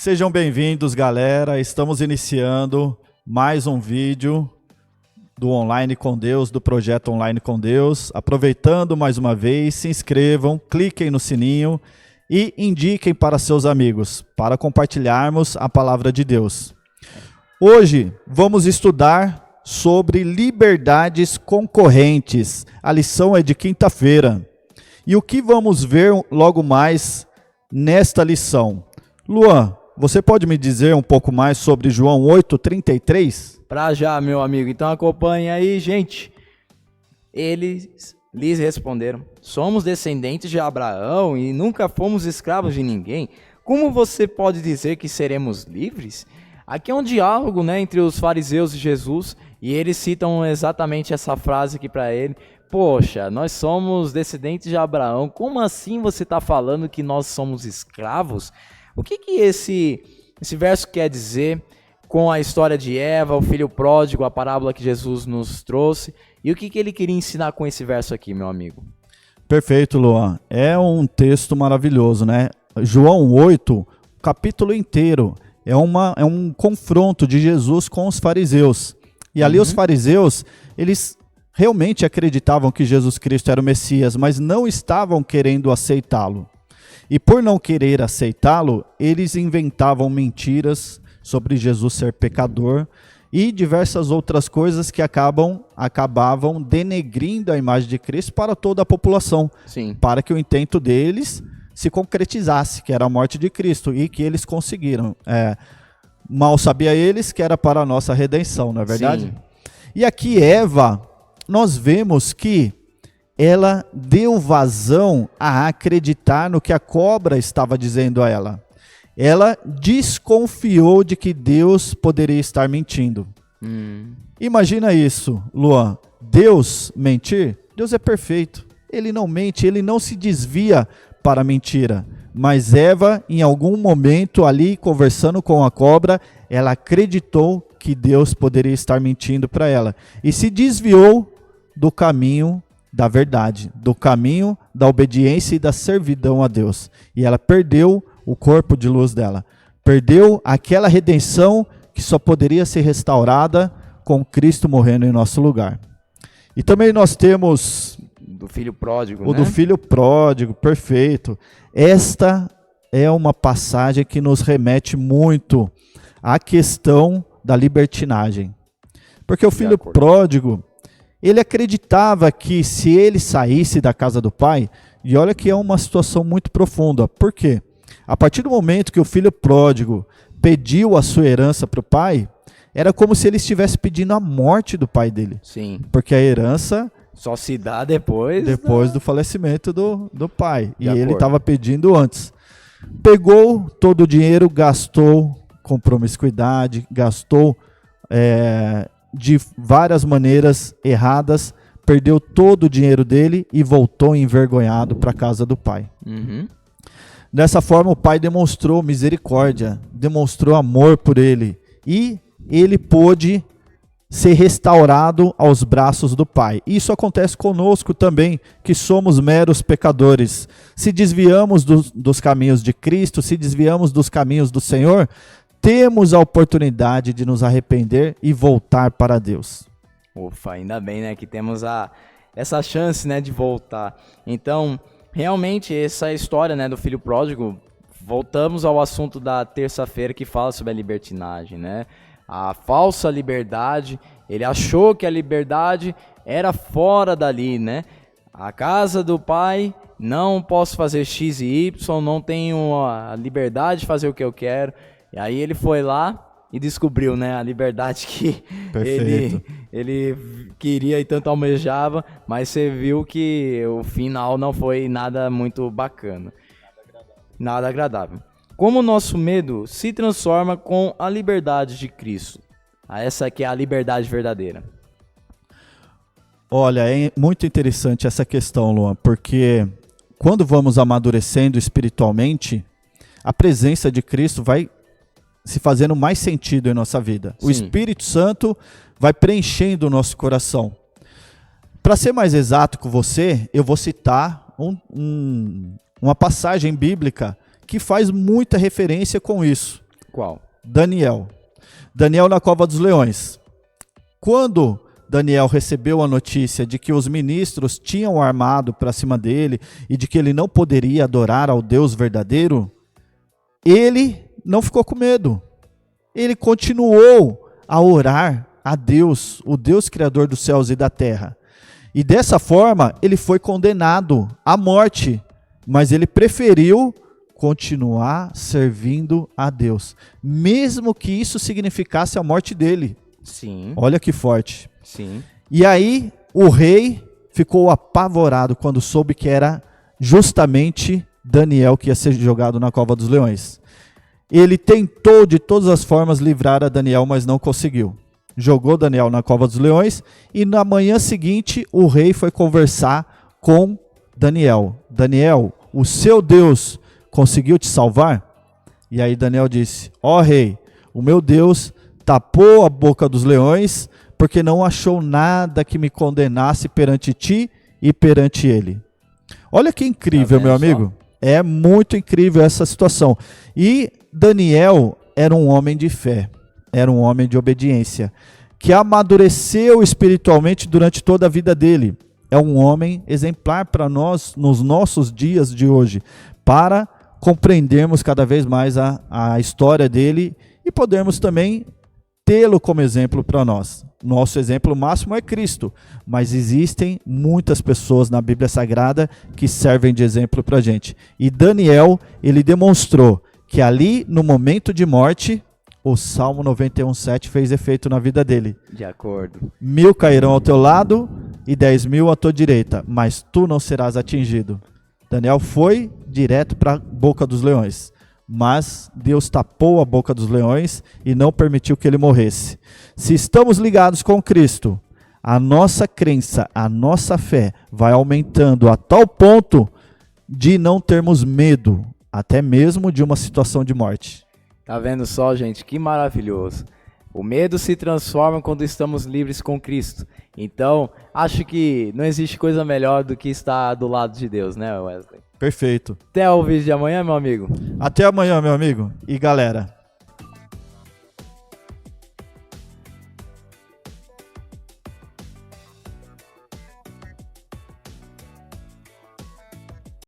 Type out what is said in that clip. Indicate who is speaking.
Speaker 1: Sejam bem-vindos, galera. Estamos iniciando mais um vídeo do Online com Deus, do projeto Online com Deus. Aproveitando mais uma vez, se inscrevam, cliquem no sininho e indiquem para seus amigos, para compartilharmos a palavra de Deus. Hoje vamos estudar sobre liberdades concorrentes. A lição é de quinta-feira. E o que vamos ver logo mais nesta lição? Luan, você pode me dizer um pouco mais sobre João 8:33?
Speaker 2: Pra já, meu amigo. Então acompanhe aí, gente. Eles lhes responderam: somos descendentes de Abraão e nunca fomos escravos de ninguém. Como você pode dizer que seremos livres? Aqui é um diálogo, entre os fariseus e Jesus, e eles citam exatamente essa frase aqui para ele. Poxa, nós somos descendentes de Abraão. Como assim você está falando que nós somos escravos? O que esse verso quer dizer com a história de Eva, o filho pródigo, a parábola que Jesus nos trouxe? E o que ele queria ensinar com esse verso aqui, meu amigo?
Speaker 1: Perfeito, Luan. É um texto maravilhoso, né? João 8, capítulo inteiro, é um confronto de Jesus com os fariseus. E ali os fariseus, eles realmente acreditavam que Jesus Cristo era o Messias, mas não estavam querendo aceitá-lo. E por não querer aceitá-lo, eles inventavam mentiras sobre Jesus ser pecador e diversas outras coisas que acabavam denegrindo a imagem de Cristo para toda a população.
Speaker 2: Sim.
Speaker 1: Para que o intento deles se concretizasse, que era a morte de Cristo, e que eles conseguiram. Mal sabia eles que era para a nossa redenção, não é verdade?
Speaker 2: Sim.
Speaker 1: E aqui Eva, nós vemos que ela deu vazão a acreditar no que a cobra estava dizendo a ela. Ela desconfiou de que Deus poderia estar mentindo. Imagina isso, Luan. Deus mentir? Deus é perfeito. Ele não mente, ele não se desvia para a mentira. Mas Eva, em algum momento ali, conversando com a cobra, ela acreditou que Deus poderia estar mentindo para ela. E se desviou do caminho da verdade, do caminho da obediência e da servidão a Deus. E ela perdeu o corpo de luz dela. Perdeu aquela redenção que só poderia ser restaurada com Cristo morrendo em nosso lugar. E também nós temos
Speaker 2: do filho pródigo,
Speaker 1: o do filho pródigo, perfeito. Esta é uma passagem que nos remete muito à questão da libertinagem. Porque o filho pródigo, ele acreditava que se ele saísse da casa do pai, e olha que é uma situação muito profunda. Por quê? A partir do momento que o filho pródigo pediu a sua herança para o pai, era como se ele estivesse pedindo a morte do pai dele.
Speaker 2: Sim.
Speaker 1: Porque a herança
Speaker 2: só se dá depois
Speaker 1: do falecimento do pai. E ele estava pedindo antes. Pegou todo o dinheiro, gastou com promiscuidade, gastou de várias maneiras erradas, perdeu todo o dinheiro dele e voltou envergonhado para a casa do pai. Dessa forma, o pai demonstrou misericórdia, demonstrou amor por ele, e ele pôde ser restaurado aos braços do pai. Isso acontece conosco também, que somos meros pecadores. Se desviamos dos caminhos de Cristo, se desviamos dos caminhos do Senhor, temos a oportunidade de nos arrepender e voltar para Deus.
Speaker 2: Ufa, ainda bem, que temos essa chance, de voltar. Então, realmente, essa história, do filho pródigo, voltamos ao assunto da terça-feira que fala sobre a libertinagem, A falsa liberdade, ele achou que a liberdade era fora dali, A casa do pai, não posso fazer X e Y, não tenho a liberdade de fazer o que eu quero. E aí ele foi lá e descobriu, a liberdade que ele queria e tanto almejava, mas você viu que o final não foi nada muito bacana. Nada agradável. Como o nosso medo se transforma com a liberdade de Cristo? Essa aqui é a liberdade verdadeira.
Speaker 1: Olha, é muito interessante essa questão, Luan, porque quando vamos amadurecendo espiritualmente, a presença de Cristo vai se fazendo mais sentido em nossa vida. Sim. O Espírito Santo vai preenchendo o nosso coração. Para ser mais exato com você, eu vou citar uma passagem bíblica que faz muita referência com isso.
Speaker 2: Qual?
Speaker 1: Daniel. Daniel na cova dos leões. Quando Daniel recebeu a notícia de que os ministros tinham armado para cima dele e de que ele não poderia adorar ao Deus verdadeiro, ele não ficou com medo. Ele continuou a orar a Deus, o Deus criador dos céus e da terra. E dessa forma, ele foi condenado à morte, mas ele preferiu continuar servindo a Deus, mesmo que isso significasse a morte dele.
Speaker 2: Sim.
Speaker 1: Olha que forte.
Speaker 2: Sim.
Speaker 1: E aí, o rei ficou apavorado quando soube que era justamente Daniel que ia ser jogado na cova dos leões. Ele tentou de todas as formas livrar a Daniel, mas não conseguiu. Jogou Daniel na cova dos leões e na manhã seguinte o rei foi conversar com Daniel. Daniel, o seu Deus conseguiu te salvar? E aí Daniel disse, ó rei, o meu Deus tapou a boca dos leões porque não achou nada que me condenasse perante ti e perante ele. Olha que incrível, meu amigo. É muito incrível essa situação. E Daniel era um homem de fé, era um homem de obediência, que amadureceu espiritualmente durante toda a vida dele. É um homem exemplar para nós nos nossos dias de hoje, para compreendermos cada vez mais a história dele e podermos também tê-lo como exemplo para nós. Nosso exemplo máximo é Cristo, mas existem muitas pessoas na Bíblia Sagrada que servem de exemplo para a gente. E Daniel, ele demonstrou que ali, no momento de morte, o Salmo 91:7 fez efeito na vida dele.
Speaker 2: De acordo.
Speaker 1: 1000 cairão ao teu lado e 10.000 à tua direita, mas tu não serás atingido. Daniel foi direto para a boca dos leões, mas Deus tapou a boca dos leões e não permitiu que ele morresse. Se estamos ligados com Cristo, a nossa crença, a nossa fé vai aumentando a tal ponto de não termos medo, até mesmo de uma situação de morte.
Speaker 2: Tá vendo só, gente? Que maravilhoso. O medo se transforma quando estamos livres com Cristo. Então, acho que não existe coisa melhor do que estar do lado de Deus, né, Wesley?
Speaker 1: Perfeito.
Speaker 2: Até o vídeo de amanhã, meu amigo.
Speaker 1: Até amanhã, meu amigo. E galera,